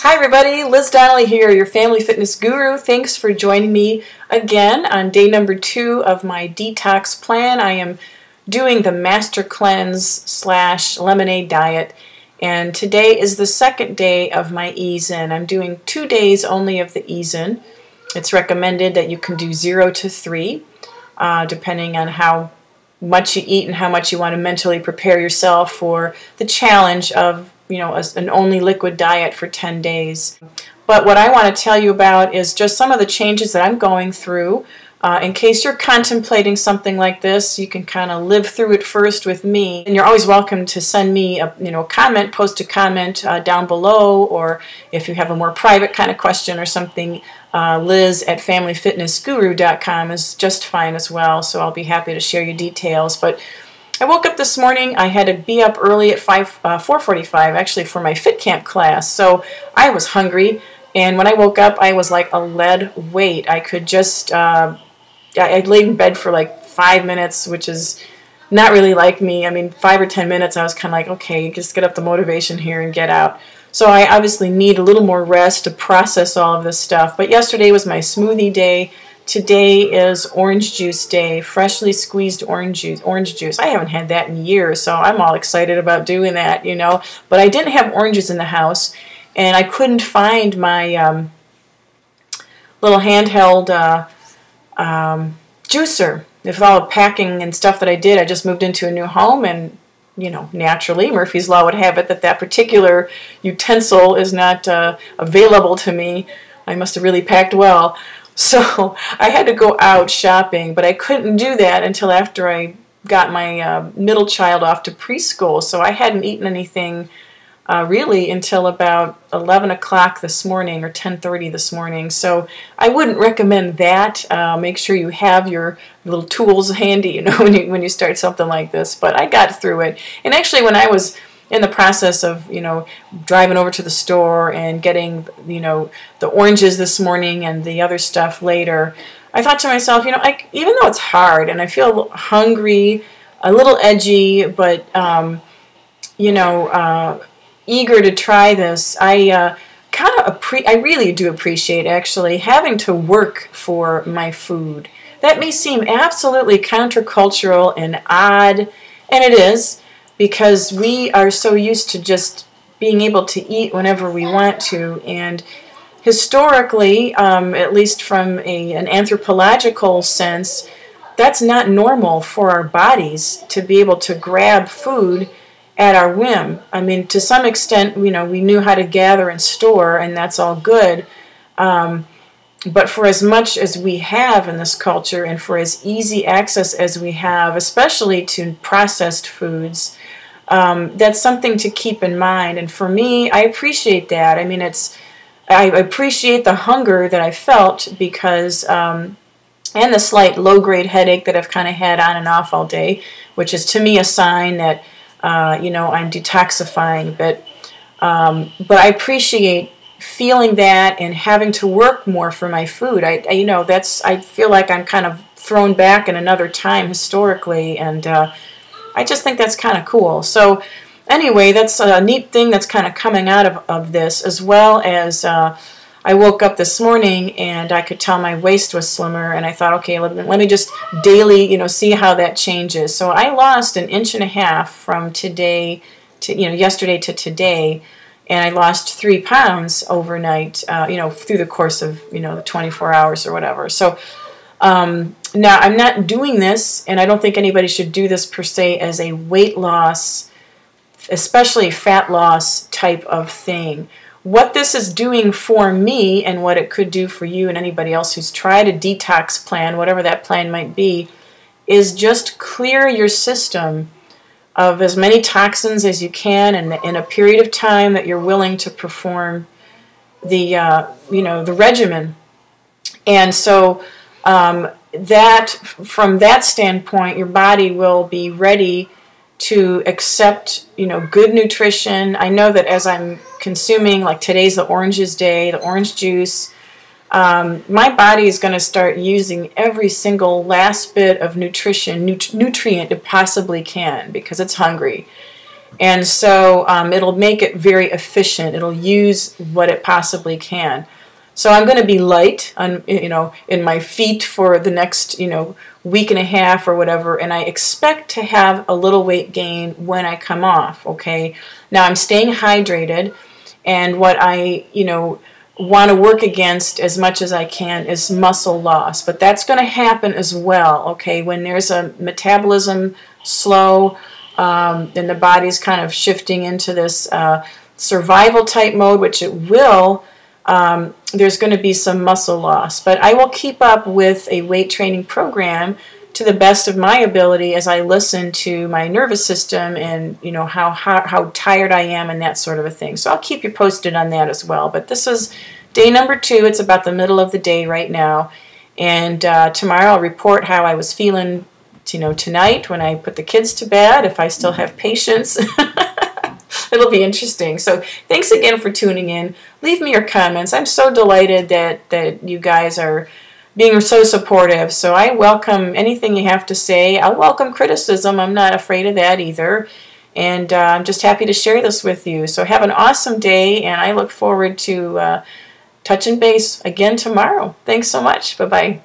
Hi everybody, Liz Donnelly here, your family fitness guru. Thanks for joining me again on day number 2 of my detox plan. I am doing the Master Cleanse / Lemonade diet, and today is the second day of my ease-in. I'm doing 2 days only of the ease-in. It's recommended that you can do 0 to 3, depending on how much you eat and how much you want to mentally prepare yourself for the challenge of an only liquid diet for 10 days. But what I want to tell you about is just some of the changes that I'm going through. In case you're contemplating something like this, you can kind of live through it first with me. And you're always welcome to send me a comment, post a comment down below, or if you have a more private kind of question or something, liz@familyfitnessguru.com is just fine as well, so I'll be happy to share your details. But I woke up this morning. I had to be up early at 4:45 actually for my fit camp class, so I was hungry, and when I woke up I was like a lead weight. I could just I laid in bed for like 5 minutes, which is not really like me. I mean, 5 or 10 minutes I was kind of like, okay, just get up the motivation here and get out. So I obviously need a little more rest to process all of this stuff. But yesterday was my smoothie day. Today is orange juice day, freshly squeezed orange juice. I haven't had that in years, so I'm all excited about doing that, But I didn't have oranges in the house, and I couldn't find my little handheld juicer. With all the packing and stuff that I did, I just moved into a new home, and naturally, Murphy's Law would have it that particular utensil is not available to me. I must have really packed well. So I had to go out shopping, but I couldn't do that until after I got my middle child off to preschool. So I hadn't eaten anything really until about 11 o'clock this morning, or 10:30 this morning. So I wouldn't recommend that. Make sure you have your little tools handy, when you start something like this. But I got through it. And actually, when I was in the process of, driving over to the store and getting, the oranges this morning and the other stuff later, I thought to myself, even though it's hard and I feel hungry, a little edgy, but, eager to try this, I really do appreciate, actually, having to work for my food. That may seem absolutely countercultural and odd, and it is, because we are so used to just being able to eat whenever we want to. And historically, at least from an anthropological sense, that's not normal for our bodies to be able to grab food at our whim. I mean, to some extent, we knew how to gather and store, and that's all good. But for as much as we have in this culture, and for as easy access as we have, especially to processed foods, that's something to keep in mind. And for me, I appreciate that. I mean, I appreciate the hunger that I felt because, and the slight low-grade headache that I've kind of had on and off all day, which is to me a sign that, I'm detoxifying. But I appreciate feeling that and having to work more for my food. I feel like I'm kind of thrown back in another time historically, and I just think that's kind of cool. So anyway, that's a neat thing that's kind of coming out of this, as well as I woke up this morning and I could tell my waist was slimmer, and I thought, okay, let me just daily, see how that changes. So I lost 1.5 inches from today to, yesterday to today, and I lost 3 pounds overnight, through the course of, the 24 hours or whatever. So now I'm not doing this, and I don't think anybody should do this per se as a weight loss, especially fat loss type of thing. What this is doing for me, and what it could do for you and anybody else who's tried a detox plan, whatever that plan might be, is just clear your system of as many toxins as you can in a period of time that you're willing to perform the the regimen. And so that, from that standpoint, your body will be ready to accept good nutrition. I know that as I'm consuming, like today's the oranges day, the orange juice, my body is going to start using every single last bit of nutrient it possibly can, because it's hungry. And so it'll make it very efficient. It'll use what it possibly can. So I'm going to be light on, in my feet for the next, week and a half or whatever, and I expect to have a little weight gain when I come off, okay? Now I'm staying hydrated, and what I, want to work against as much as I can is muscle loss, but that's going to happen as well, okay? When there's a metabolism slow, and the body's kind of shifting into this survival type mode, which it will, there's going to be some muscle loss. But I will keep up with a weight training program to the best of my ability as I listen to my nervous system and how tired I am and that sort of a thing. So I'll keep you posted on that as well. But this is day number 2. It's about the middle of the day right now. And tomorrow I'll report how I was feeling tonight when I put the kids to bed, if I still have patience. It'll be interesting. So thanks again for tuning in. Leave me your comments. I'm so delighted that you guys are being so supportive. So I welcome anything you have to say. I'll welcome criticism. I'm not afraid of that either. And I'm just happy to share this with you. So have an awesome day, and I look forward to touching base again tomorrow. Thanks so much. Bye-bye.